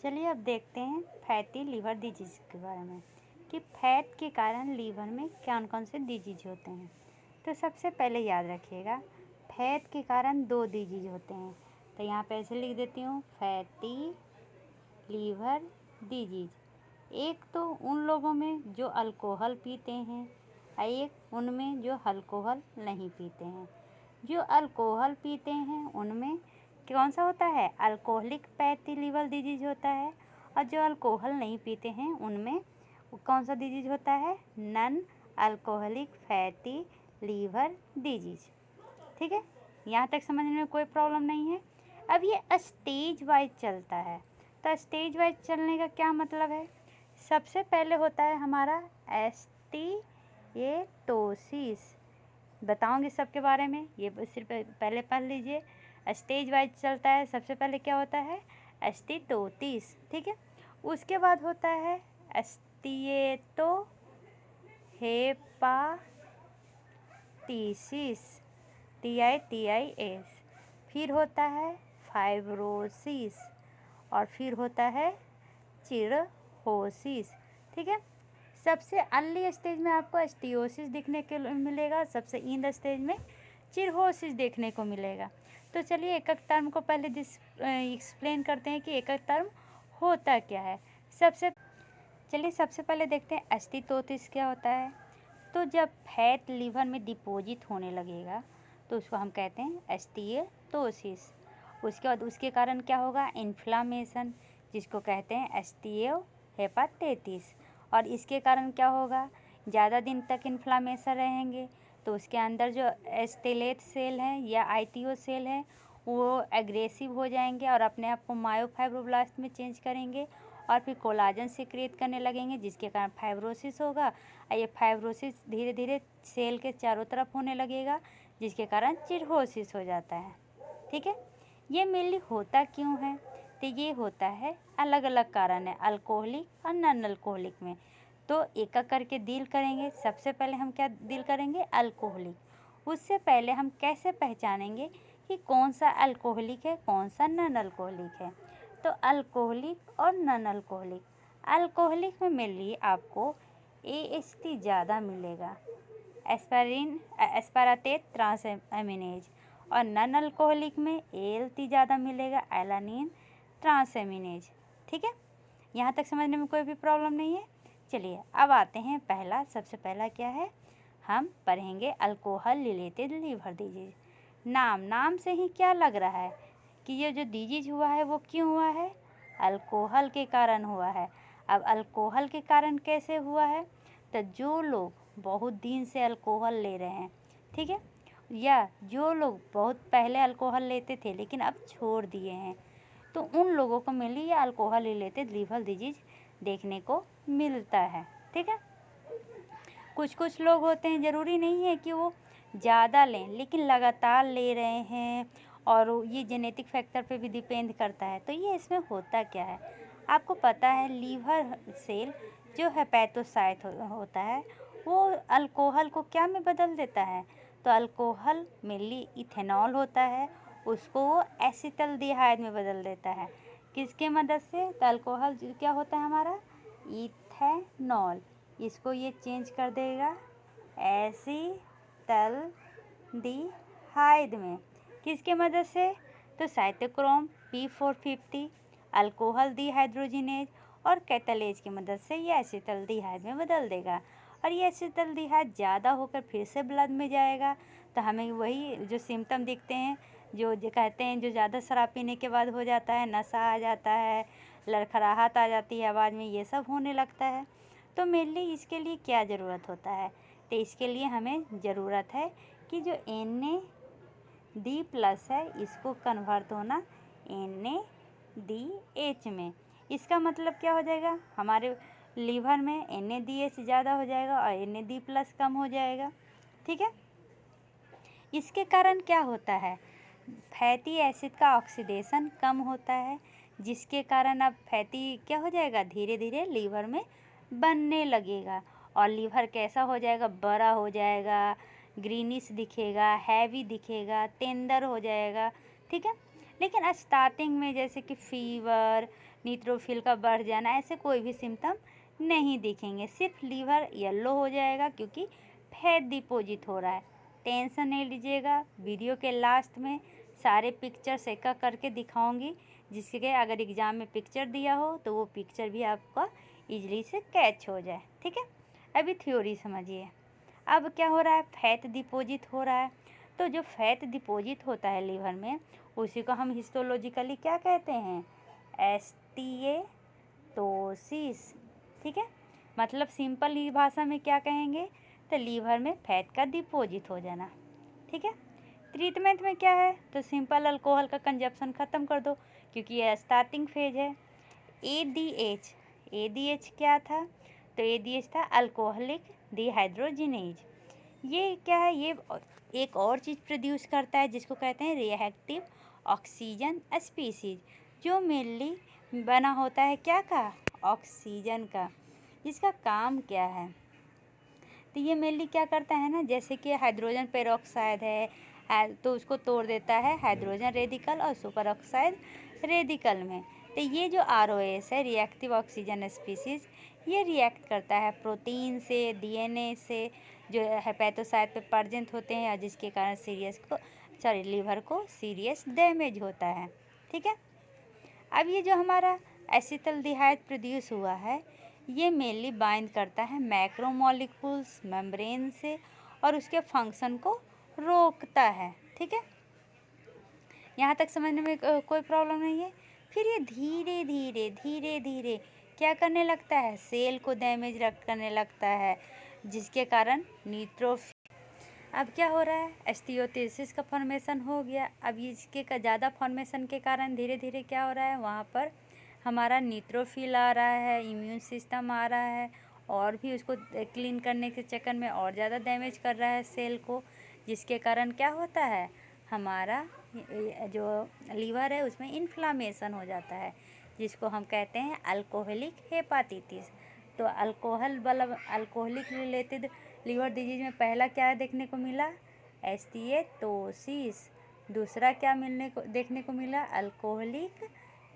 चलिए अब देखते हैं फैटी लिवर डिजीज़ के बारे में कि फैट के कारण लीवर में कौन कौन से डिजीज होते हैं। तो सबसे पहले याद रखिएगा, फैट के कारण दो डिजीज होते हैं। तो यहाँ पे ऐसे लिख देती हूँ, फैटी लीवर डिजीज। एक तो उन लोगों में जो अल्कोहल पीते हैं और एक उनमें जो अल्कोहल नहीं पीते हैं। जो अल्कोहल पीते हैं उनमें कौन सा होता है, अल्कोहलिक फैटी लीवर डिजीज होता है। और जो अल्कोहल नहीं पीते हैं उनमें कौन सा डिजीज होता है, non alcoholic fatty liver disease. ठीक है, यहाँ तक समझने में कोई प्रॉब्लम नहीं है। अब ये स्टेज वाइज चलता है। तो स्टेज वाइज चलने का क्या मतलब है, सबसे पहले होता है हमारा एस्टिएटोसिस। बताऊंगी सबके बारे में, ये सिर्फ पहले पढ़ लीजिए। स्टेज वाइज चलता है। सबसे पहले क्या होता है, एस्टिटोटिस। ठीक है, उसके बाद होता है एस्टिएटो हेपाटिसिस, TITIS। फिर होता है फाइब्रोसिस और फिर होता है चिरहोसिस। ठीक है, सबसे अर्ली स्टेज में आपको एस्टियोसिस देखने को मिलेगा, सबसे इंड स्टेज में चिरहोसिस देखने को मिलेगा। तो चलिए एक एक टर्म को पहले एक्सप्लेन करते हैं कि एक एक टर्म होता क्या है। सबसे पहले देखते हैं एस्टिटोसिस क्या होता है। तो जब फैट लीवर में डिपॉजिट होने लगेगा तो उसको हम कहते हैं एस्टिएटोसिस। उसके बाद उसके कारण क्या होगा, इन्फ्लामेशन, जिसको कहते हैं एस्टियोहेपाटाइटिस। और इसके कारण क्या होगा, ज़्यादा दिन तक इन्फ्लामेशन रहेंगे तो उसके अंदर जो एस्टेलेट सेल हैं या ITO सेल हैं वो एग्रेसिव हो जाएंगे और अपने आप को मायोफाइब्रोब्लास्ट में चेंज करेंगे और फिर कोलाजन सिक्रिएट करने लगेंगे, जिसके कारण फाइब्रोसिस होगा। और ये फाइब्रोसिस धीरे धीरे सेल के चारों तरफ होने लगेगा, जिसके कारण चिरहोसिस हो जाता है। ठीक है, ये मेनली होता क्यों है, तो ये होता है अलग अलग कारण है, अल्कोहलिक और नॉन अल्कोहलिक में। तो एक एक करके डील करेंगे। सबसे पहले हम क्या डील करेंगे, अल्कोहलिक। उससे पहले हम कैसे पहचानेंगे कि कौन सा अल्कोहलिक है कौन सा नॉन अल्कोहलिक है। तो अल्कोहलिक और नॉन अल्कोहलिक, अल्कोहलिक में मेनली आपको AST ज़्यादा मिलेगा, एस्पाराटेट ट्रांसएमिनेज। और नॉन अल्कोहलिक में ALT ज़्यादा मिलेगा, एलानिन ट्रांसएमिनेज। ठीक है, यहाँ तक समझने में कोई भी प्रॉब्लम नहीं है। चलिए अब आते हैं सबसे पहला क्या है, हम पढ़ेंगे अल्कोहल रिलेटेड लीवर डिजीज। नाम से ही क्या लग रहा है कि ये जो डिजीज हुआ है वो क्यों हुआ है, अल्कोहल के कारण हुआ है। अब अल्कोहल के कारण कैसे हुआ है, तो जो लोग बहुत दिन से अल्कोहल ले रहे हैं, ठीक है, या जो लोग बहुत पहले अल्कोहल लेते थे लेकिन अब छोड़ दिए हैं, तो उन लोगों को मेनली ये अल्कोहल रिलेटेड लीवर डिजीज देखने को मिलता है। ठीक है, कुछ लोग होते हैं, ज़रूरी नहीं है कि वो ज़्यादा लें लेकिन लगातार ले रहे हैं, और ये जेनेटिक फैक्टर पे भी डिपेंड करता है। तो ये इसमें होता क्या है, आपको पता है लीवर सेल जो हेपेटोसाइट होता है वो अल्कोहल को क्या में बदल देता है, तो अल्कोहल मेनली इथेनॉल होता है, उसको वो एसिटल्डिहाइड में बदल देता है। किसके मदद से, तो अल्कोहल क्या होता है हमारा इथेनॉल, इसको ये चेंज कर देगा एसिटल्डिहाइड में। किसके मदद से, तो साइटोक्रोम P450, अल्कोहल डिहाइड्रोजिनेज और कैटालेज की मदद से ये एसिटल्डिहाइड में बदल देगा। और ये एसिटल्डिहाइड ज़्यादा होकर फिर से ब्लड में जाएगा, तो हमें वही जो सिम्टम दिखते हैं, जो कहते हैं जो ज़्यादा शराब पीने के बाद हो जाता है, नशा आ जाता है, लड़खड़ाहट आ जाती है आवाज़ में, ये सब होने लगता है। तो मेनली इसके लिए क्या ज़रूरत होता है, तो इसके लिए हमें ज़रूरत है कि जो NAD+ है इसको कन्वर्ट होना NADH में। इसका मतलब क्या हो जाएगा, हमारे लीवर में NADH ज़्यादा हो जाएगा और NAD+ कम हो जाएगा। ठीक है, इसके कारण क्या होता है, फैटी एसिड का ऑक्सीडेशन कम होता है, जिसके कारण अब फैटी क्या हो जाएगा, धीरे धीरे लीवर में बनने लगेगा। और लीवर कैसा हो जाएगा, बड़ा हो जाएगा, ग्रीनिश दिखेगा, हैवी दिखेगा, टेंडर हो जाएगा। ठीक है, लेकिन स्टार्टिंग में जैसे कि फीवर, न्यूट्रोफिल का बढ़ जाना, ऐसे कोई भी सिम्टम नहीं दिखेंगे। सिर्फ लीवर येलो हो जाएगा क्योंकि फैट डिपॉजिट हो रहा है। टेंशन नहीं लीजिएगा, वीडियो के लास्ट में सारे पिक्चर्स एक एक करके दिखाऊंगी, जिसके अगर एग्ज़ाम में पिक्चर दिया हो तो वो पिक्चर भी आपका इजीली से कैच हो जाए। ठीक है, अभी थ्योरी समझिए। अब क्या हो रहा है, फैट डिपॉजिट हो रहा है। तो जो फैट डिपॉजिट होता है लीवर में, उसी को हम हिस्टोलॉजिकली क्या कहते हैं, एस्टिएटोसिस। ठीक है, मतलब सिंपल ही भाषा में क्या कहेंगे, तो लीवर में फैट का डिपॉजिट हो जाना। ठीक है, ट्रीटमेंट में क्या है, तो सिंपल अल्कोहल का कंजप्शन ख़त्म कर दो क्योंकि ये स्टार्टिंग फेज है। एडीएच, एडीएच क्या था, तो एडीएच था अल्कोहलिक डिहाइड्रोजिनेज। ये क्या है, ये एक और चीज़ प्रोड्यूस करता है जिसको कहते हैं रिएक्टिव ऑक्सीजन स्पीसीज, जो मेनली बना होता है क्या का, ऑक्सीजन का। इसका काम क्या है, तो ये मेनली क्या करता है ना, जैसे कि हाइड्रोजन पेरोक्साइड है तो उसको तोड़ देता है हाइड्रोजन रेडिकल और सुपर ऑक्साइड रेडिकल में। तो ये जो ROS है, रिएक्टिव ऑक्सीजन स्पीसीज, ये रिएक्ट करता है प्रोटीन से, DNA से, जो हेपेटोसाइट पे प्रेजेंट होते हैं, और जिसके कारण लीवर को सीरियस डैमेज होता है। ठीक है, अब ये जो हमारा एसिटल्डिहाइड प्रोड्यूस हुआ है, ये मेनली बाइंड करता है मैक्रोमोलिक्यूल्स मेम्ब्रेन से और उसके फंक्शन को रोकता है। ठीक है, यहाँ तक समझने में कोई प्रॉब्लम नहीं है। फिर ये धीरे धीरे धीरे धीरे क्या करने लगता है, सेल को डैमेज करने लगता है, जिसके कारण न्यूट्रोफिल। अब क्या हो रहा है, एस्टियोटेसिस का फॉर्मेशन हो गया। अब इसके का ज़्यादा फॉर्मेशन के कारण धीरे धीरे क्या हो रहा है, वहाँ पर हमारा न्यूट्रोफिल आ रहा है, इम्यून सिस्टम आ रहा है, और भी उसको क्लीन करने के चक्कर में और ज़्यादा डैमेज कर रहा है सेल को, जिसके कारण क्या होता है, हमारा जो लीवर है उसमें इन्फ्लामेशन हो जाता है, जिसको हम कहते हैं अल्कोहलिक हेपाटाइटिस। तो अल्कोहलिक रिलेटेड लीवर डिजीज में पहला क्या देखने को मिला, एस्टिएटोसिस। दूसरा क्या देखने को मिला, अल्कोहलिक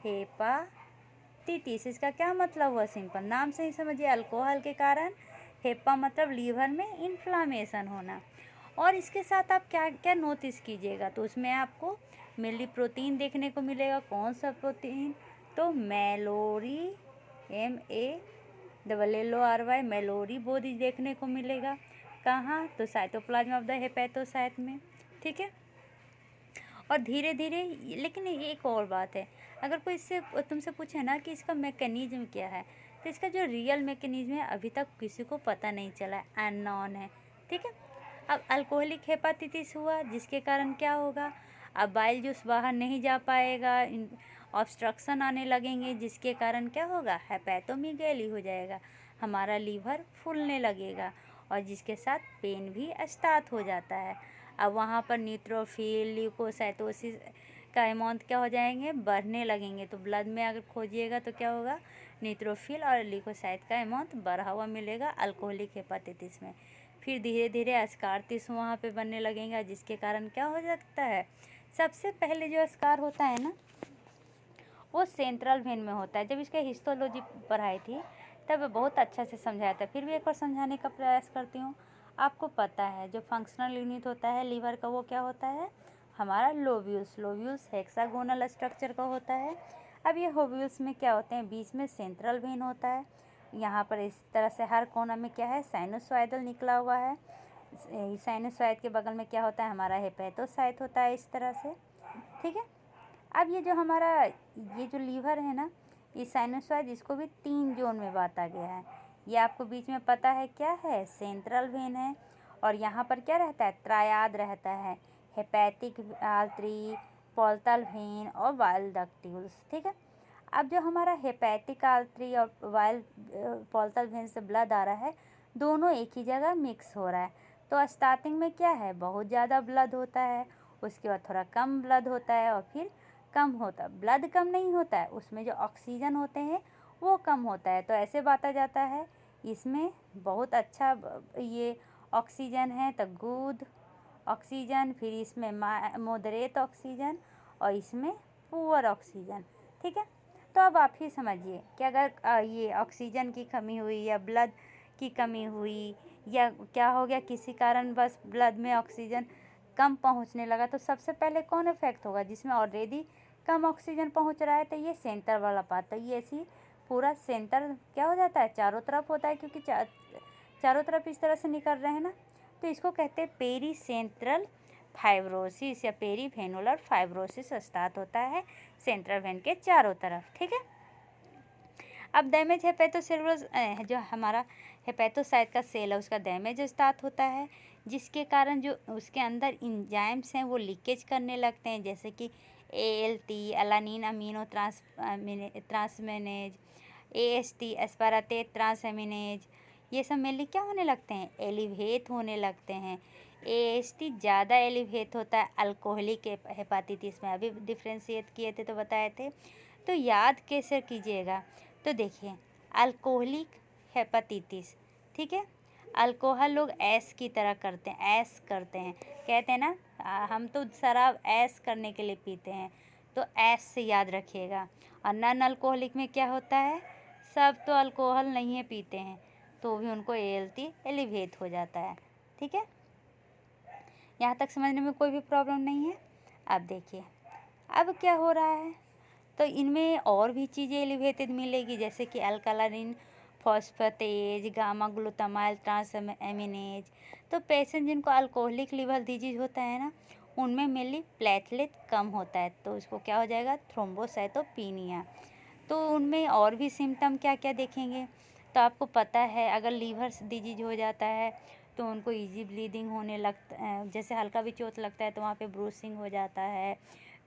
हेपाटाइटिस। इसका क्या मतलब हुआ, सिंपल नाम से ही समझिए, अल्कोहल के कारण, हेपा मतलब लीवर में इन्फ्लामेशन होना। और इसके साथ आप क्या क्या नोटिस कीजिएगा, तो उसमें आपको मेनली प्रोटीन देखने को मिलेगा। कौन सा प्रोटीन, तो मेलोरी, MALLORY, मेलोरी बॉडी देखने को मिलेगा। कहाँ, तो साइटोप्लाज्म ऑफ द हेपेटोसाइट में। ठीक है, और धीरे धीरे, लेकिन एक और बात है, अगर कोई इससे तुमसे पूछे ना कि इसका मैकेनिज्म क्या है, तो इसका जो रियल मैकेनिज्म है अभी तक किसी को पता नहीं चला है, अननोन है। ठीक है, अब अल्कोहलिक हेपाटाइटिस हुआ, जिसके कारण क्या होगा, अब बाइल जूस बाहर नहीं जा पाएगा, ऑब्स्ट्रक्शन आने लगेंगे, जिसके कारण क्या होगा, हेपेटोमीगैली हो जाएगा, हमारा लीवर फूलने लगेगा, और जिसके साथ पेन भी स्टार्ट हो जाता है। अब वहाँ पर न्यूट्रोफिल, ल्यूकोसाइटोसिस का अमाउंट क्या हो जाएंगे, बढ़ने लगेंगे। तो ब्लड में अगर खोजिएगा तो क्या होगा, न्यूट्रोफिल और ल्यूकोसाइट का अमाउंट बढ़ा हुआ मिलेगा अल्कोहलिक हेपाटाइटिस में। फिर धीरे धीरे स्कार टिश्यू वहाँ पे बनने लगेगा, जिसके कारण क्या हो सकता है, सबसे पहले जो स्कार होता है ना, वो सेंट्रल वेन में होता है। जब इसका हिस्टोलॉजी पढ़ाई थी तब बहुत अच्छा से समझाया था, फिर भी एक बार समझाने का प्रयास करती हूँ। आपको पता है जो फंक्शनल यूनिट होता है लीवर का, वो क्या होता है, हमारा लोब्यूल्स हेक्सागोनल स्ट्रक्चर का होता है। अब ये लोब्यूल्स में क्या होते हैं, बीच में सेंट्रल वेन होता है, यहाँ पर इस तरह से हर कोना में क्या है, साइनोसॉइडल निकला हुआ है। साइनोसॉइड के बगल में क्या होता है, हमारा हेपेटोसाइट होता है, इस तरह से। ठीक है, अब ये जो हमारा ये जो लीवर है ना, ये साइनोसॉइड, इसको भी 3 जोन में बांटा गया है। ये आपको बीच में पता है क्या है, सेंट्रल वेन है, और यहाँ पर क्या रहता है, ट्रायाड रहता है, हेपेटिक आर्टरी, पोर्टल वेन और वाइल डक्ट्यूल्स। ठीक है, अब जो हमारा हेपेटिक आर्टरी और वाइल पोर्टल वेन से ब्लड आ रहा है, दोनों एक ही जगह मिक्स हो रहा है। तो स्टार्टिंग में क्या है, बहुत ज़्यादा ब्लड होता है, उसके बाद थोड़ा कम ब्लड होता है, और फिर कम होता है। ब्लड कम नहीं होता है, उसमें जो ऑक्सीजन होते हैं वो कम होता है। तो ऐसे बांटा जाता है, इसमें बहुत अच्छा ये ऑक्सीजन है तो गुड ऑक्सीजन, फिर इसमें मॉडरेट ऑक्सीजन, और इसमें पुअर ऑक्सीजन। ठीक है, तो तो अब आप ही समझिए कि अगर ये ऑक्सीजन की कमी हुई या ब्लड की कमी हुई या क्या हो गया, किसी कारण बस ब्लड में ऑक्सीजन कम पहुंचने लगा, तो सबसे पहले कौन इफेक्ट होगा? जिसमें ऑलरेडी कम ऑक्सीजन पहुंच रहा है, तो ये सेंटर वाला पार्ट, तो ये ऐसी पूरा सेंटर क्या हो जाता है, चारों तरफ होता है, क्योंकि चारों तरफ इस तरह से निकल रहे हैं ना, तो इसको कहते हैं पेरी सेंट्रल फाइब्रोसिस या पेरीवेनुलर फाइब्रोसिस स्टार्ट होता है सेंट्रल वेन के चारों तरफ। ठीक है। अब डैमेज हेपेटोसेलुलर जो हमारा हेपेटोसाइट का सेल है उसका डैमेज स्टार्ट होता है, जिसके कारण जो उसके अंदर इंजाइम्स हैं वो लीकेज करने लगते हैं, जैसे कि ALT alanine amino transaminase, AST aspartate transaminase, ये सब मेनली क्या होने लगते हैं, एलिवेट होने लगते हैं। AST ज़्यादा एलिवेट होता है अल्कोहलिक हेपाटाइटिस में, अभी डिफ्रेंशिएट किए थे तो बताए थे, तो याद कैसे कीजिएगा, तो देखिए अल्कोहलिक हेपाटाइटिस, ठीक है, अल्कोहल लोग ऐस की तरह करते हैं, ऐस करते हैं, कहते हैं ना हम तो शराब ऐस करने के लिए पीते हैं, तो ऐस से याद रखिएगा। और नॉन अल्कोहलिक में क्या होता है, सब तो अल्कोहल नहीं है पीते हैं, तो भी उनको ALT एलिवेट हो जाता है। ठीक है, यहाँ तक समझने में कोई भी प्रॉब्लम नहीं है। अब देखिए अब क्या हो रहा है, तो इनमें और भी चीज़ें एलिवेटेड मिलेगी, जैसे कि alkaline phosphatase, gamma glutamyl transaminase. तो पेशेंट जिनको अल्कोहलिक लिवर डिजीज होता है ना, उनमें मेनली प्लेटलेट कम होता है, तो उसको क्या हो जाएगा, थ्रोम्बोसाइटोपिनिया। तो उनमें और भी सिम्टम क्या क्या देखेंगे, तो आपको पता है अगर लीवर डिजीज हो जाता है तो उनको इजी ब्लीडिंग होने लगता है, जैसे हल्का भी चोट लगता है तो वहाँ पे ब्रूसिंग हो जाता है,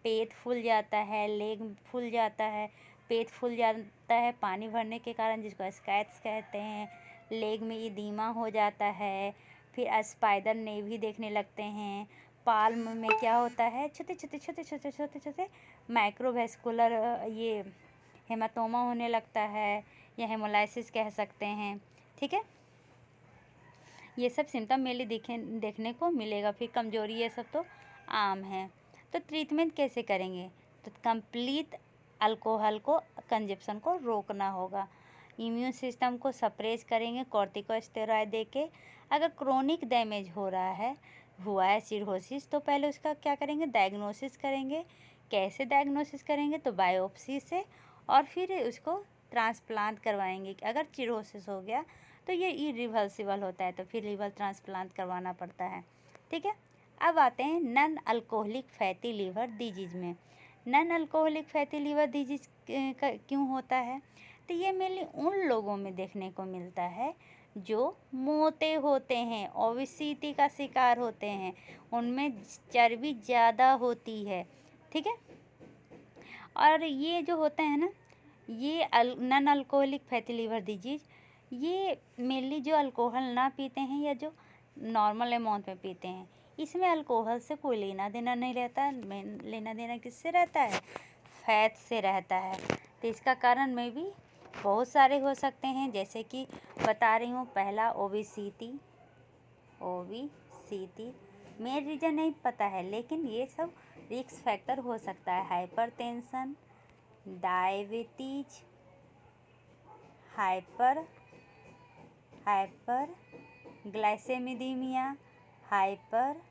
पेट फूल जाता है, लेग फूल जाता है, पेट फूल जाता है पानी भरने के कारण, जिसको स्कैट्स कहते हैं, लेग में इदीमा हो जाता है, फिर स्पाइडर नेवी देखने लगते हैं, पाल्म में क्या होता है, छोटे छोटे छोटे छोटे छोटे छोटे माइक्रोवेस्कुलर ये हेमाटोमा होने लगता है, या हेमोलाइसिस कह सकते हैं। ठीक है, ये सब सिम्टम मेनली देखने को मिलेगा। फिर कमजोरी, ये सब तो आम है। तो ट्रीटमेंट कैसे करेंगे, तो कंप्लीट अल्कोहल को कंजप्शन को रोकना होगा, इम्यून सिस्टम को सप्रेस करेंगे कॉर्टिकोस्टेरॉइड देके। अगर क्रोनिक डैमेज हो रहा है, हुआ है सिरहोसिस, तो पहले उसका क्या करेंगे, डायग्नोसिस करेंगे। कैसे डायग्नोसिस करेंगे, तो बायोप्सी से, और फिर उसको ट्रांसप्लांट करवाएंगे। अगर सिरहोसिस हो गया तो ये इरिवर्सिबल होता है, तो फिर लीवर ट्रांसप्लांट करवाना पड़ता है। ठीक है, अब आते हैं non alcoholic fatty liver disease में। Non alcoholic fatty liver disease क्यों होता है, तो ये मेनली उन लोगों में देखने को मिलता है जो मोटे होते हैं, ओबेसिटी का शिकार होते हैं, उनमें चर्बी ज़्यादा होती है। ठीक है, और ये जो होता है ना, ये non alcoholic fatty liver disease, ये मेनली जो अल्कोहल ना पीते हैं या जो नॉर्मल अमाउंट में पीते हैं, इसमें अल्कोहल से कोई लेना देना नहीं रहता। लेना देना किससे रहता है, फैट से रहता है। तो इसका कारण में भी बहुत सारे हो सकते हैं, जैसे कि बता रही हूँ, पहला ओबेसिटी मेन रीज़न नहीं पता है, लेकिन ये सब रिस्क फैक्टर हो सकता है। Hypertension, diabetes, hyperglycaemia, hyper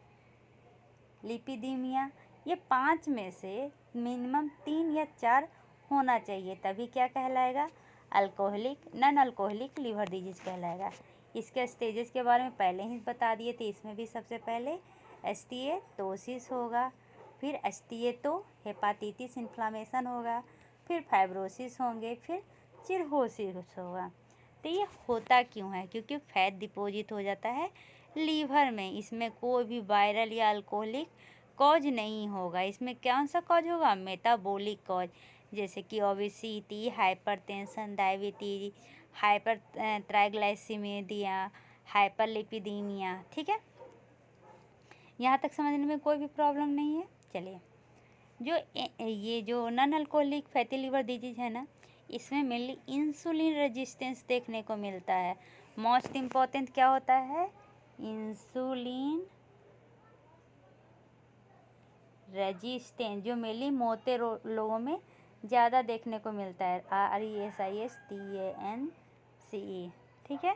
lipidaemia, ये 5 में से मिनिमम 3 या 4 होना चाहिए, तभी क्या कहलाएगा, नॉन अल्कोहलिक लिवर डिजीज कहलाएगा। इसके स्टेजेस के बारे में पहले ही बता दिए थे, इसमें भी सबसे पहले एस्टिएटोसिस होगा, फिर एस्टिएटो हेपाटाइटिस इन्फ्लामेशन होगा, फिर फाइब्रोसिस होंगे, फिर चिरहोसिस होगा। तो ये होता क्यों है, क्योंकि फैट डिपॉजिट हो जाता है लीवर में। इसमें कोई भी वायरल या अल्कोहलिक कॉज नहीं होगा, इसमें कौन सा कॉज होगा, मेटाबॉलिक कॉज, जैसे कि obesity, hypertension, diabetes, hypertriglyceridaemia, hyperlipidaemia. ठीक है, यहाँ तक समझने में कोई भी प्रॉब्लम नहीं है। चलिए, ये जो non alcoholic fatty liver disease है ना, इसमें मेनली इंसुलिन रेजिस्टेंस देखने को मिलता है। मोस्ट इम्पॉर्टेंट क्या होता है, इंसुलिन रेजिस्टेंस, जो मेनली मोटे लोगों में ज़्यादा देखने को मिलता है। RESISTANCE, ठीक है।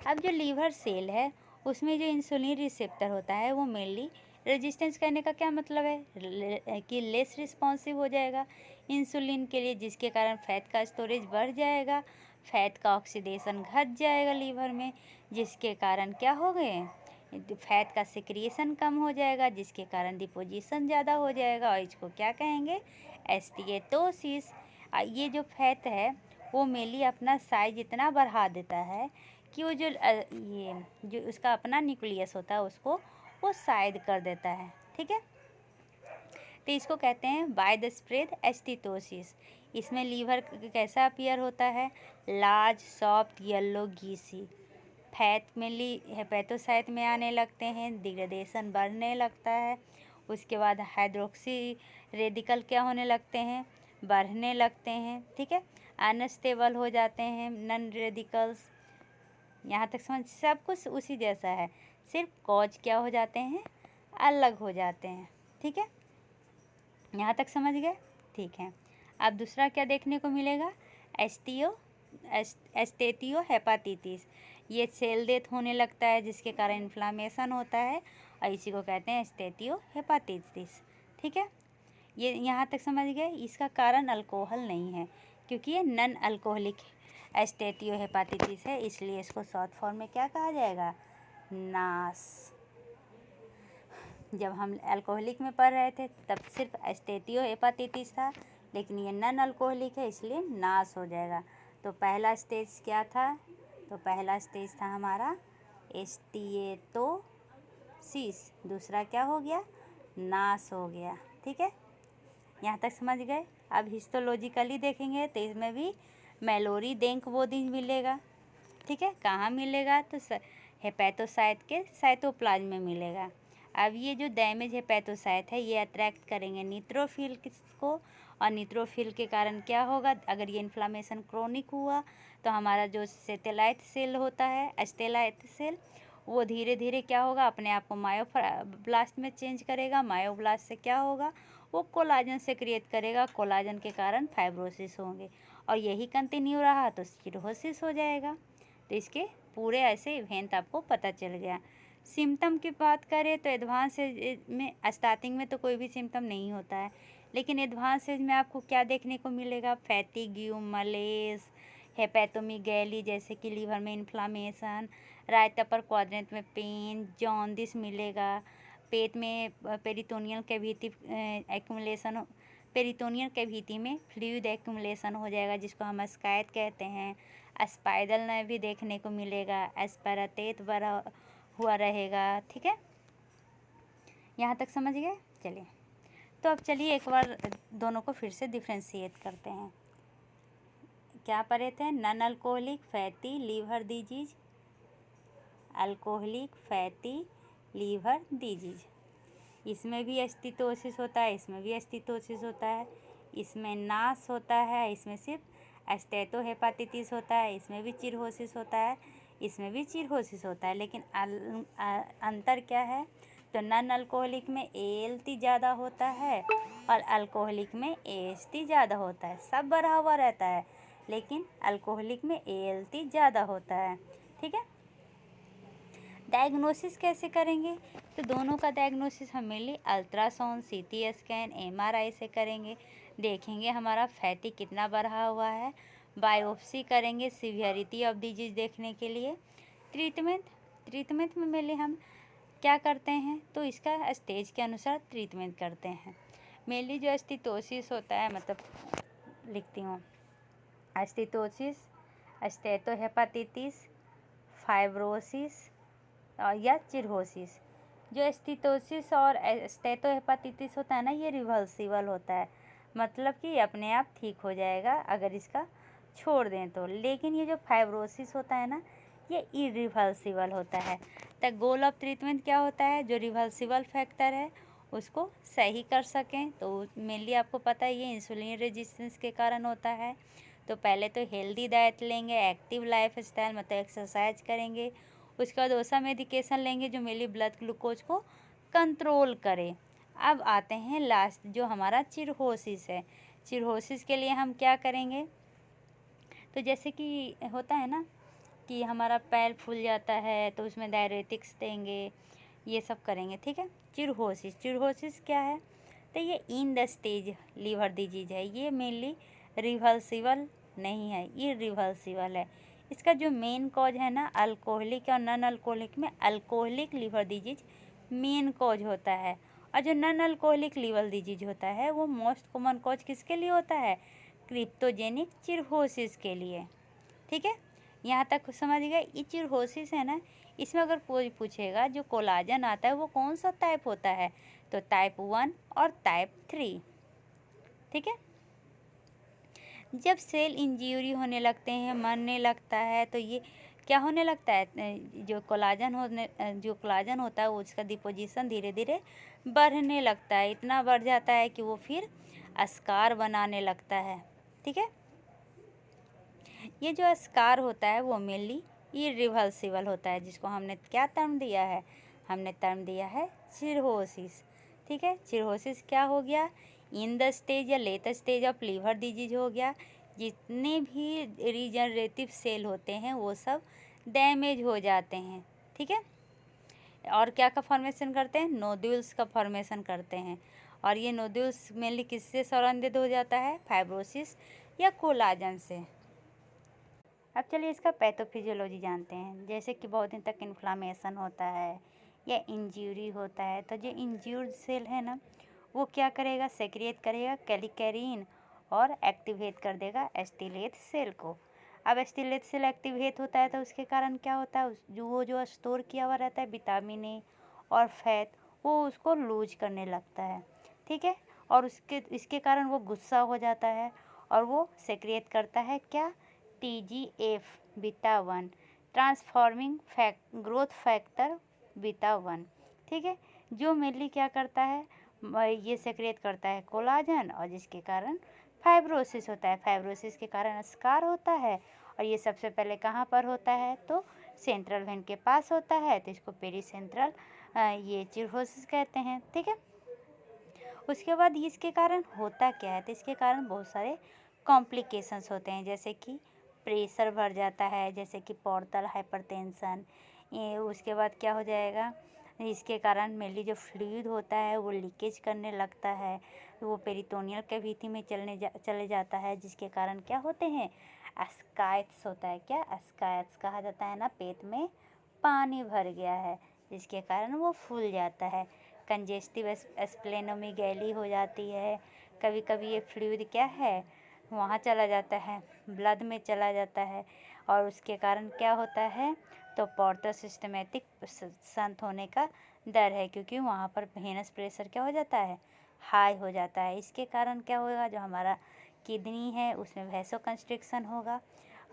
अब जो लीवर सेल है उसमें जो इंसुलिन रिसेप्टर होता है वो मेनली रेजिस्टेंस करने का क्या मतलब है कि लेस रिस्पॉन्सिव हो जाएगा इंसुलिन के लिए, जिसके कारण फैट का स्टोरेज बढ़ जाएगा, फैट का ऑक्सीडेशन घट जाएगा लीवर में, जिसके कारण क्या हो गए, फैट का सिक्रिएशन कम हो जाएगा, जिसके कारण डिपोजिशन ज़्यादा हो जाएगा और इसको क्या कहेंगे, एस्टिएटोसिस। ये जो फैट है वो मेनली अपना साइज इतना बढ़ा देता है कि वो ये जो उसका अपना न्यूक्लियस होता है उसको वो साइड कर देता है, ठीक है। तो इसको कहते हैं बाय द स्प्रेड एस्टिटोसिस। इसमें लीवर कैसा अपीयर होता है, लार्ज सॉफ्ट येलो घीसी, फैट मेनली हेपेटोसाइट में आने लगते हैं, डिग्रेडेशन बढ़ने लगता है, उसके बाद हाइड्रोक्सी रेडिकल क्या होने लगते हैं, बढ़ने लगते हैं, ठीक है, अनस्टेबल हो जाते हैं नन रेडिकल्स। यहाँ तक समझ, सब कुछ उसी जैसा है, सिर्फ कॉज क्या हो जाते हैं, अलग हो जाते हैं, ठीक है। यहाँ तक समझ गए, ठीक है। अब दूसरा क्या देखने को मिलेगा, एस्टेटियो हेपाटाइटिस। ये सेल डेथ होने लगता है जिसके कारण इन्फ्लामेशन होता है और इसी को कहते हैं एस्टेटियो हेपाटाइटिस, ठीक है। ये यहाँ तक समझ गए। इसका कारण अल्कोहल नहीं है क्योंकि ये नन अल्कोहलिक एस्टेटियो हेपाटाइटिस है, इसलिए इसको शॉर्ट फॉर्म में क्या कहा जाएगा, नास। जब हम अल्कोहलिक में पढ़ रहे थे तब सिर्फ एस्टेटियो हेपाटाइटिस था, लेकिन ये नन अल्कोहलिक है इसलिए नास हो जाएगा। तो पहला स्टेज क्या था, तो पहला स्टेज था हमारा एस्टिएटोसिस, दूसरा क्या हो गया, नास हो गया, ठीक है। यहाँ तक समझ गए। अब हिस्टोलॉजिकली देखेंगे तो इसमें भी मेलोरी डेंकबोदिन मिलेगा, ठीक है। कहाँ मिलेगा, तो हेपेटोसाइट के साइटोप्लाज्म में मिलेगा। अब ये जो डैमेज हेपेटोसाइट है ये अट्रैक्ट करेंगे न्यूट्रोफिल को, और न्यूट्रोफिल के कारण क्या होगा, अगर ये इन्फ्लामेशन क्रोनिक हुआ तो हमारा जो सेटेलाइट सेल होता है, एस्टेलाइट सेल, वो धीरे धीरे क्या होगा, अपने आप को मायोब्लास्ट में चेंज करेगा। मायोब्लास्ट से क्या होगा, वो कोलाजन से क्रिएट करेगा, कोलाजन के कारण फाइब्रोसिस होंगे, और यही कंटिन्यू रहा तो सिरोसिस हो जाएगा। तो इसके पूरे ऐसे इवेंट आपको पता चल गया। सिम्टम की बात करें तो एडवांस एज में, स्टार्टिंग में तो कोई भी सिम्टम नहीं होता है, लेकिन एडवांस एज में आपको क्या देखने को मिलेगा, फैटिग्यू, मलेज, हेपेटोमीगैली जैसे कि लीवर में इन्फ्लामेशन, राइट अपर क्वाड्रेंट में पेन, जॉन्डिस मिलेगा, पेट में peritoneal cavity accumulation, peritoneal cavity में फ्लूइड एक्यूमुलेशन हो जाएगा जिसको हम स्काइट कहते हैं। स्पाइरल नर्व भी देखने को मिलेगा, एस्पेराटेट बड़ा हुआ रहेगा, ठीक है। यहाँ तक समझ गए। चलिए, तो अब चलिए एक बार दोनों को फिर से डिफ्रेंशिएट करते हैं। क्या पढ़े थे, non alcoholic fatty liver disease, alcoholic fatty liver disease. इसमें भी एस्टिटोसिस होता है, इसमें भी एस्टिटोसिस होता है, इसमें नास होता है, इसमें सिर्फ एस्टेटोहेपाटाइटिस होता है, इसमें भी चिरहोसिस होता है, इसमें भी चिरहोसिस होता है, लेकिन अंतर क्या है, तो नन अल्कोहलिक में ALT ज़्यादा होता है और अल्कोहलिक में AST ज़्यादा होता है। सब बढ़ा हुआ रहता है लेकिन अल्कोहलिक में ALT ज़्यादा होता है, ठीक है। डायग्नोसिस कैसे करेंगे, तो दोनों का डायग्नोसिस हम mainly ultrasound, CT scan, MRI से करेंगे। देखेंगे हमारा फैटी कितना बढ़ा हुआ है, बायोप्सी करेंगे सीवियरिटी ऑफ डिजीज देखने के लिए। ट्रीटमेंट में मेनली हम क्या करते हैं, तो इसका स्टेज के अनुसार ट्रीटमेंट करते हैं। मेनली जो एस्टिटोसिस होता है, मतलब लिखती हूँ, एस्टिटोसिस, एस्टेटोहेपाटाइटिस, फाइब्रोसिस या चिरहोसिस। जो एस्टिटोसिस और एस्टेटोहेपाटाइटिस होता है ना, ये रिवर्सिबल होता है, मतलब कि अपने आप ठीक हो जाएगा अगर इसका छोड़ दें तो। लेकिन ये जो फाइब्रोसिस होता है ना, ये इरिवर्सिबल होता है। तो गोल ऑफ ट्रीटमेंट क्या होता है, जो रिवर्सिबल फैक्टर है उसको सही कर सकें। तो मेनली आपको पता है ये इंसुलिन रेजिस्टेंस के कारण होता है। तो पहले तो हेल्दी डाइट लेंगे, एक्टिव लाइफ स्टाइल मतलब एक्सरसाइज करेंगे, उसके बाद वैसा मेडिकेशन लेंगे जो मेनली ब्लड ग्लूकोज को कंट्रोल करे। अब आते हैं लास्ट जो हमारा चिरहोसिस है। चिरहोसिस के लिए हम क्या करेंगे, तो जैसे कि होता है ना कि हमारा पैर फूल जाता है तो उसमें डायरेटिक्स देंगे, ये सब करेंगे, ठीक है। चिरहोसिस, चिरहोसिस क्या है, तो ये in the stage liver disease है। ये मेनली रिवर्सिबल नहीं है, ये रिवर्सिबल है। इसका जो मेन कॉज है ना, अल्कोहलिक और नॉन अल्कोहलिक में alcoholic liver disease main cause होता है, और जो नॉन अल्कोहलिक लीवर डिजीज होता है वो मोस्ट कॉमन कॉज किसके लिए होता है, क्रिप्टोजेनिक चिरहोसिस के लिए, ठीक है। यहाँ तक समझ गए। ये चिरहोसिस है ना, इसमें अगर कोई पूछेगा जो कोलाजन आता है वो कौन सा टाइप होता है, तो टाइप 1 और टाइप 3, ठीक है। जब सेल इंज्यूरी होने लगते हैं, मरने लगता है, तो ये क्या होने लगता है, जो कोलाजन होता है उसका डिपोजिशन धीरे धीरे बढ़ने लगता है, इतना बढ़ जाता है कि वो फिर स्कार बनाने लगता है, ठीक है। ये जो स्कार होता है वो मेनली इरिवर्सिबल होता है, जिसको हमने क्या टर्म दिया है, हमने टर्म दिया है चिरहोसिस, ठीक है। चिरहोसिस क्या हो गया, इन द स्टेज या late stage of liver disease हो गया। जितने भी रीजनरेटिव सेल होते हैं वो सब डैमेज हो जाते हैं, ठीक है। और क्या का फॉर्मेशन करते हैं, नोड्यूल्स का फॉर्मेशन करते हैं, और ये नोड्यूल्स मेनली किससे संबंधित हो जाता है, फाइब्रोसिस या कोलाजन से। अब चलिए इसका पैथोफिजियोलॉजी जानते हैं। जैसे कि बहुत दिन तक इन्फ्लामेशन होता है या इंज्यूरी होता है, तो जो इंज्यूर्ड सेल है ना वो क्या करेगा, सेक्रिएट करेगा कैलिकैरिन और एक्टिवेट कर देगा एस्टिलेट सेल को। अब एस्टिलेट सेल एक्टिवेट होता है तो उसके कारण क्या होता है, जो स्टोर किया हुआ रहता है विटामिन ए और फैट, वो उसको लूज करने लगता है, ठीक है। और इसके कारण वो गुस्सा हो जाता है और वो सेक्रिएट करता है क्या, TGF beta 1, transforming growth factor beta 1, ठीक है। जो मेनली क्या करता है, ये सेक्रेट करता है कोलाजन, और जिसके कारण फाइब्रोसिस होता है। फाइब्रोसिस के कारण स्कार होता है, और ये सबसे पहले कहाँ पर होता है, तो सेंट्रल वेन के पास होता है, तो इसको पेरी सेंट्रल ये चिरहोसिस कहते हैं, ठीक है। उसके बाद इसके कारण होता क्या है, तो इसके कारण बहुत सारे कॉम्प्लिकेशंस होते हैं, जैसे कि प्रेशर बढ़ जाता है, जैसे कि पोर्टल हाइपरटेंशन। ये उसके बाद क्या हो जाएगा, इसके कारण मेनली जो फ्लूइड होता है वो लीकेज करने लगता है, वो पेरिटोनियल कैविटी में चले जाता है, जिसके कारण क्या होते हैं, अस्काइट्स होता है। क्या अस्काइट्स कहा जाता है ना, पेट में पानी भर गया है जिसके कारण वो फूल जाता है। कंजेस्टिव स्प्लेनोमेगैली हो जाती है। कभी कभी ये फ्लूइड क्या है, वहाँ चला जाता है, ब्लड में चला जाता है, और उसके कारण क्या होता है, तो पोर्टल सिस्टमेटिक संत होने का डर है, क्योंकि वहाँ पर वेनस प्रेशर क्या हो जाता है, हाई हो जाता है। इसके कारण क्या होगा, जो हमारा किडनी है उसमें वैसो कंस्ट्रिक्शन होगा,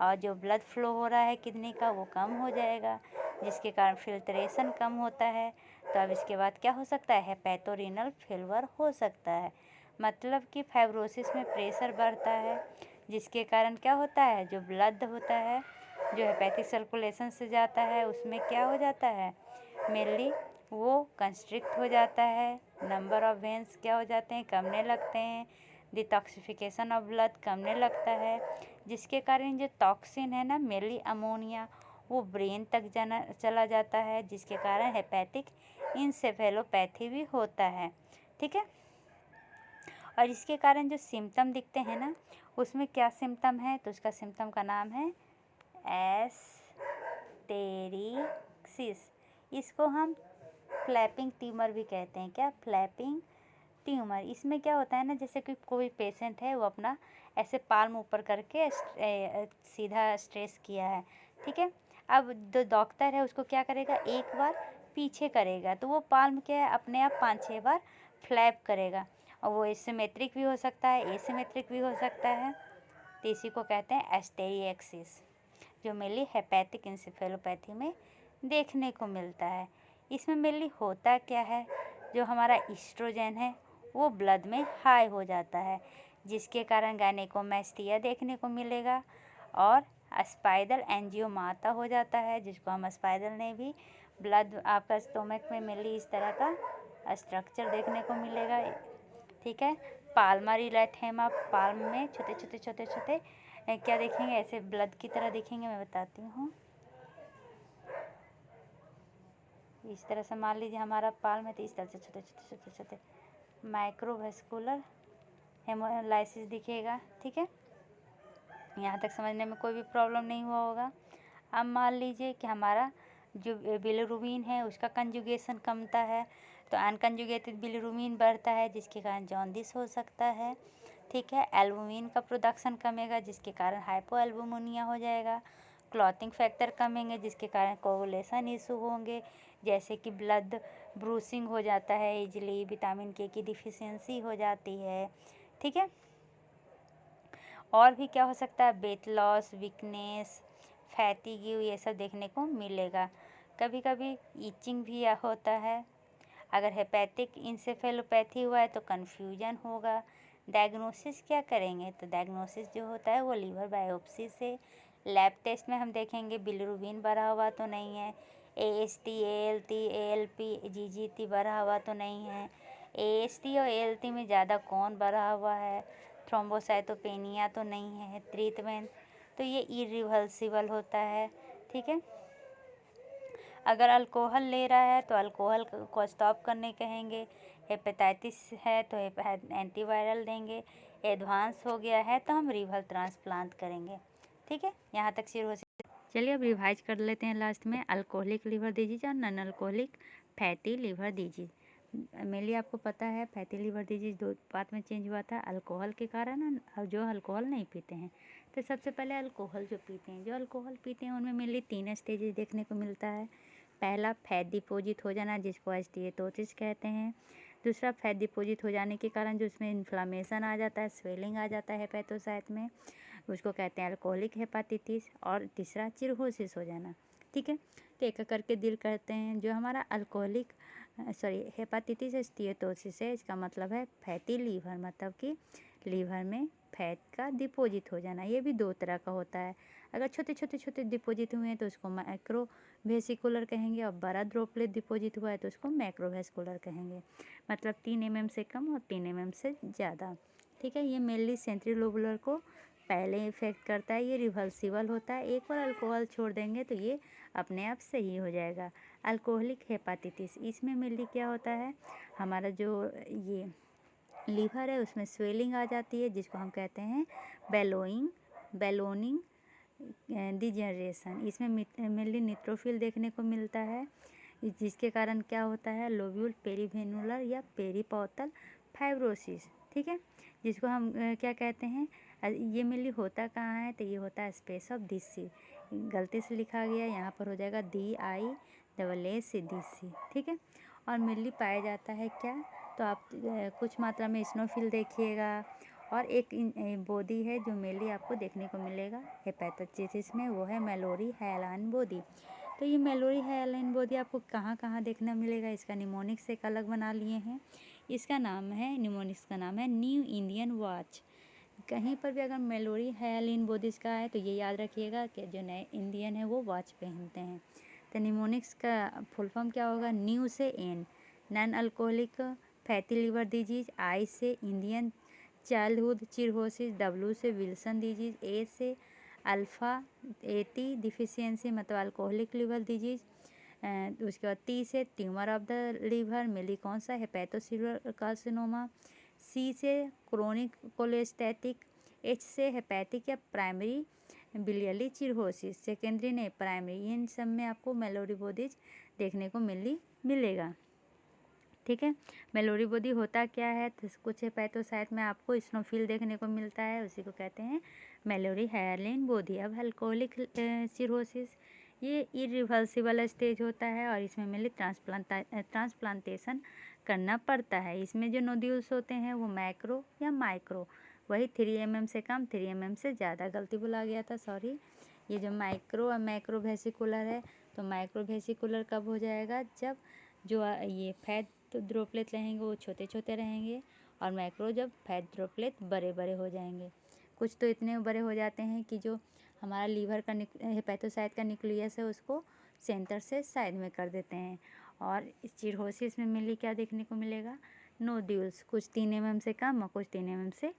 और जो ब्लड फ्लो हो रहा है किडनी का वो कम हो जाएगा, जिसके कारण फिल्ट्रेशन कम होता है। तो अब इसके बाद क्या हो सकता है, हेपेटोरेनल फेल्योर हो सकता है। मतलब कि फाइब्रोसिस में प्रेशर बढ़ता है, जिसके कारण क्या होता है, जो ब्लड होता है जो हेपेटिक सर्कुलेशन से जाता है उसमें क्या हो जाता है, मेनली वो कंस्ट्रिक्ट हो जाता है, नंबर ऑफ वेन्स क्या हो जाते हैं, कमने लगते हैं, डिटॉक्सिफिकेशन ऑफ ब्लड कमने लगता है, जिसके कारण जो टॉक्सिन है ना, मेनली अमोनिया, वो ब्रेन तक चला जाता है, जिसके कारण हेपेटिक इंसेफेलोपैथी भी होता है, ठीक है। और इसके कारण जो सिम्टम दिखते हैं ना, उसमें क्या सिम्टम है, तो उसका सिम्टम का नाम है एस्टेरिक्सिस। इसको हम फ्लैपिंग ट्यूमर भी कहते हैं। क्या, फ्लैपिंग ट्यूमर। इसमें क्या होता है ना, जैसे कि कोई पेशेंट है वो अपना ऐसे पाल्म ऊपर करके सीधा स्ट्रेस किया है, ठीक है। अब जो डॉक्टर है उसको क्या करेगा, एक बार पीछे करेगा तो वो पाल्म क्या है अपने आप 5-6 बार फ्लैप करेगा, और वो एसिमेट्रिक भी हो सकता है, एसिमेट्रिक भी हो सकता है। तो इसी को कहते हैं एस्टेरिक्सिस, जो मेनली हेपेटिक इंसेफेलोपैथी में देखने को मिलता है। इसमें मेनली होता क्या है, जो हमारा ईस्ट्रोजन है वो ब्लड में हाई हो जाता है, जिसके कारण गायनेकोमैस्टिया देखने को मिलेगा, और स्पाइडल एंजियोमाता हो जाता है, जिसको हम स्पाइडल ने भी ब्लड आपका स्टोमक में मेनली इस तरह का स्ट्रक्चर देखने को मिलेगा। ठीक है, पाल्मारिलैथेमा, पाल्म में छोटे छोटे छोटे छोटे क्या देखेंगे, ऐसे ब्लड की तरह दिखेंगे। मैं बताती हूँ, इस तरह से मान लीजिए हमारा पाल्म है, तो इस तरह से छोटे छोटे छोटे छोटे माइक्रोवेस्कुलर हेमोलाइसिस दिखेगा। ठीक है, यहाँ तक समझने में कोई भी प्रॉब्लम नहीं हुआ होगा। अब मान लीजिए कि हमारा जो बिलिरुबिन है उसका कंजुगेशन कमता है, तो अनकंजुगेटेड बिलिरुबिन बढ़ता है, जिसके कारण जॉन्डिस हो सकता है। ठीक है, एल्बुमिन का प्रोडक्शन कमेगा, जिसके कारण हाइपोएल्बुमिनिया हो जाएगा। क्लॉटिंग फैक्टर कमेंगे, जिसके कारण कोगुलेशन इशू होंगे, जैसे कि ब्लड ब्रूसिंग हो जाता है इजली, विटामिन के की डिफिशियंसी हो जाती है। ठीक है, और भी क्या हो सकता है, वेट लॉस, वीकनेस, फैटीग, ये सब देखने को मिलेगा। कभी कभी ईचिंग भी होता है। अगर हेपेटिक इंसेफेलोपैथी हुआ है तो कन्फ्यूजन होगा। डायग्नोसिस क्या करेंगे, तो डायग्नोसिस जो होता है वो लीवर बायोप्सी से, लैब टेस्ट में हम देखेंगे बिलिरुबिन बढ़ा हुआ तो नहीं है, AST, ALT, ALP, GGT बढ़ा हुआ तो नहीं है, AST और ALT में ज़्यादा कौन बढ़ा हुआ है, थ्रोम्बोसाइटोपेनिया तो नहीं है। ट्रीटमेंट तो ये इरिवर्सिबल होता है। ठीक है, अगर अल्कोहल ले रहा है तो अल्कोहल को स्टॉप करने कहेंगे। हेपेटाइटिस है तो एंटीवायरल देंगे। एडवांस हो गया है तो हम लीवर ट्रांसप्लांट करेंगे। ठीक है, यहाँ तक सिरोसिस। चलिए अब रिवाइज कर लेते हैं लास्ट में। अल्कोहलिक लीवर डिजीज और non alcoholic fatty liver disease. Mainly आपको पता है फैटी लीवर डिजीज दो बात में चेंज हुआ था, अल्कोहल के कारण और जो अल्कोहल नहीं पीते हैं। तो सबसे पहले अल्कोहल जो पीते हैं, जो अल्कोहल पीते हैं उनमें मेनली 3 स्टेजेस देखने को मिलता है। पहला फैट डिपॉजिट हो जाना, जिसको एस्टिएटोसिस कहते हैं। दूसरा फैट डिपॉजिट हो जाने के कारण जो उसमें इन्फ्लामेशन आ जाता है, स्वेलिंग आ जाता है हेपेटोसाइट में, उसको कहते हैं अल्कोहलिक हेपाटाइटिस। और तीसरा चिरहोसिस हो जाना। ठीक है, तो एक करके डील करते हैं। जो हमारा अल्कोहलिक हेपाटाइटिस एस्टिएटोसिस है, इसका मतलब है फैटी लीवर, मतलब कि लीवर में फैट का डिपॉजिट हो जाना। ये भी 2 तरह का होता है। अगर छोटे छोटे छोटे डिपॉजिट हुए हैं तो उसको माइक्रो वेसिकुलर कहेंगे, और बड़ा ड्रॉपलेट डिपॉजिट हुआ है तो उसको मैक्रोवेस्कुलर कहेंगे, मतलब 3 mm से कम और 3 mm से ज़्यादा। ठीक है, ये मेनली सेंट्रल लोबुलर को पहले इफेक्ट करता है, ये रिवर्सिबल होता है। एक बार अल्कोहल छोड़ देंगे तो ये अपने आप सही हो जाएगा। अल्कोहलिक हेपाटाइटिस, इसमें मेनली क्या होता है, हमारा जो ये लीवर है उसमें स्वेलिंग आ जाती है, जिसको हम कहते हैं बेलोनिंग डिजेनरेशन। इसमें मेनली न्यूट्रोफिल देखने को मिलता है, जिसके कारण क्या होता है, लोब्यूल पेरीवेनुलर या पेरीपोर्टल फाइब्रोसिस। ठीक है, जिसको हम क्या कहते हैं, ये मेनली होता कहाँ है, तो ये होता है स्पेस ऑफ DC। गलती से लिखा गया, यहाँ पर हो जाएगा DIAAC। ठीक है, और मेनली पाया जाता है क्या, तो आप कुछ मात्रा में स्नोफिल देखिएगा। और एक बॉडी है जो मेनली आपको देखने को मिलेगा हेपेटाइटिस में, वो है मैलोरी हाइलाइन बॉडी। तो ये मैलोरी हाइलाइन बॉडी आपको कहाँ कहाँ देखना मिलेगा, इसका निमोनिक्स एक अलग बना लिए हैं। इसका नाम है, निमोनिक्स का नाम है न्यू इंडियन वॉच। कहीं पर भी अगर मैलोरी हाइलाइन बॉडीज़ का है तो ये याद रखिएगा कि जो नए इंडियन है वो वॉच पहनते हैं। तो निमोनिक्स का फुल फॉर्म क्या होगा, न्यू से N, non alcoholic fatty liver disease, I से इंडियन चाइल्डहुड चिरहोसिस, W से विल्सन डिजीज, A से अल्फ़ा AT डिफिशियंसी मतलब अल्कोहलिक लीवर डिजीज, उसके बाद T से tumour of the liver, mainly कौन सा, हेपेटोसिलर कार्सिनोमा, C से क्रोनिक कोलेस्टैटिक, H से हेपेटिक या प्राइमरी बिलियरी चिरहोसिस, सेकेंडरी नहीं प्राइमरी। इन सब में आपको मैलोरी बॉडीज देखने को मिलेगा। ठीक है, मैलोरी बॉडी होता क्या है, तो कुछ हेपेटोसाइट में आपको स्नोफिल देखने को मिलता है, उसी को कहते हैं मैलोरी हाइलाइन बॉडी। अब अल्कोहलिक सिरोसिस, ये इरिवर्सिबल स्टेज होता है और इसमें मेनली ट्रांसप्लांटेशन करना पड़ता है। इसमें जो नोड्यूल्स होते हैं वो मैक्रो या माइक्रो, वही 3 mm से कम 3 mm से ज़्यादा, गलती बुला गया था सॉरी। ये जो माइक्रो और मैक्रो वेसिकुलर है, तो माइक्रो वेसिकुलर कब हो जाएगा, जब जो ये फैट ड्रॉपलेट रहेंगे वो छोटे छोटे रहेंगे, और मैक्रो जब फैट ड्रॉपलेट बड़े बड़े हो जाएंगे। कुछ तो इतने बड़े हो जाते हैं कि जो हमारा लीवर का हेपेटोसाइट का न्यूक्लियस है उसको सेंटर से साइड में कर देते हैं। और चिरहोसिस में मेनली क्या देखने को मिलेगा, नोड्यूल्स, कुछ 3 mm से कम और कुछ 3 mm से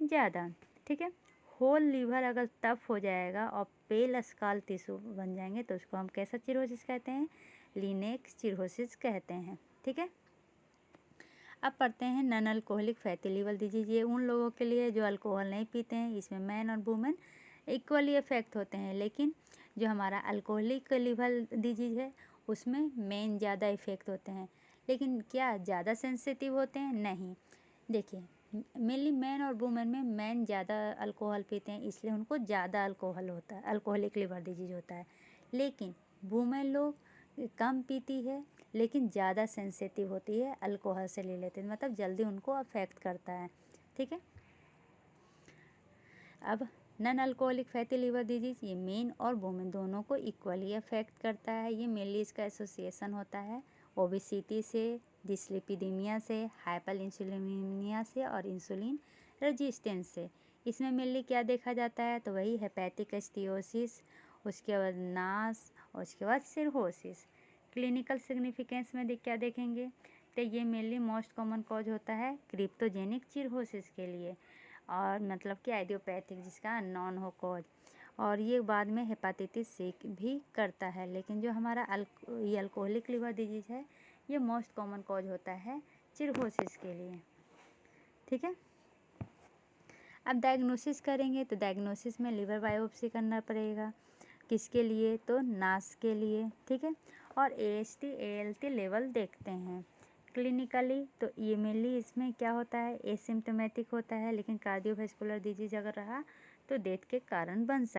ज़्यादा, ठीक है। होल लीवर अगर टफ हो जाएगा और पेल स्काल टिश्यू बन जाएंगे तो उसको हम कैसा चिरहोसिस कहते हैं, लिनेक चिरहोसिस कहते हैं, ठीक है। अब पढ़ते हैं non alcoholic fatty liver disease. ये उन लोगों के लिए जो अल्कोहल नहीं पीते हैं। इसमें मैन और वुमेन इक्वली इफेक्ट होते हैं, लेकिन जो हमारा अल्कोहलिक लिवर डिजीज है उसमें मेन ज़्यादा इफेक्ट होते हैं। लेकिन क्या ज़्यादा सेंसिटिव होते हैं? नहीं। देखिए, मेनली मैन और वुमेन में मैन ज़्यादा अल्कोहल पीते हैं, इसलिए उनको ज़्यादा अल्कोहल होता है, अल्कोहलिक लिवर डिजीज होता है। लेकिन वुमेन लोग कम पीती है लेकिन ज़्यादा सेंसिटिव होती है अल्कोहल से रिलेटेड, मतलब जल्दी उनको अफेक्ट करता है, ठीक है। अब non alcoholic fatty liver disease ये मेन और वुमेन दोनों को इक्वली अफेक्ट करता है। ये मेनली इसका एसोसिएशन होता है ओबेसिटी से, डिस्लिपिडीमिया से, हाइपर इंसुलिनिमिया से और इंसुलिन रेजिस्टेंस से। इसमें मेनली क्या देखा जाता है, तो वही हेपेटिक स्टीरोसिस, उसके बाद नास और उसके बाद सिरहोसिस। क्लिनिकल सिग्निफिकेंस में क्या देखेंगे, तो ये मेनली मोस्ट कॉमन कॉज होता है क्रिप्टोजेनिक चिरहोसिस के लिए, और मतलब कि आइडियोपैथिक जिसका नॉन हो कॉज, और ये बाद में हेपाटाइटिस सी भी करता है। लेकिन जो हमारा ये अल्कोहलिक लिवर डिजीज है ये मोस्ट कॉमन कॉज होता है चिरहोसिस के लिए, ठीक है। अब डायग्नोसिस करेंगे तो डायग्नोसिस में लिवर बायोप्सी करना पड़ेगा, किसके लिए, तो नास के लिए, ठीक है। और AST ALT लेवल देखते हैं क्लिनिकली, तो ये मेनली इसमें क्या होता है, एसिम्प्टोमेटिक होता है, लेकिन कार्डियोवास्कुलर डिजीज अगर रहा तो डेथ के कारण बन सकता है।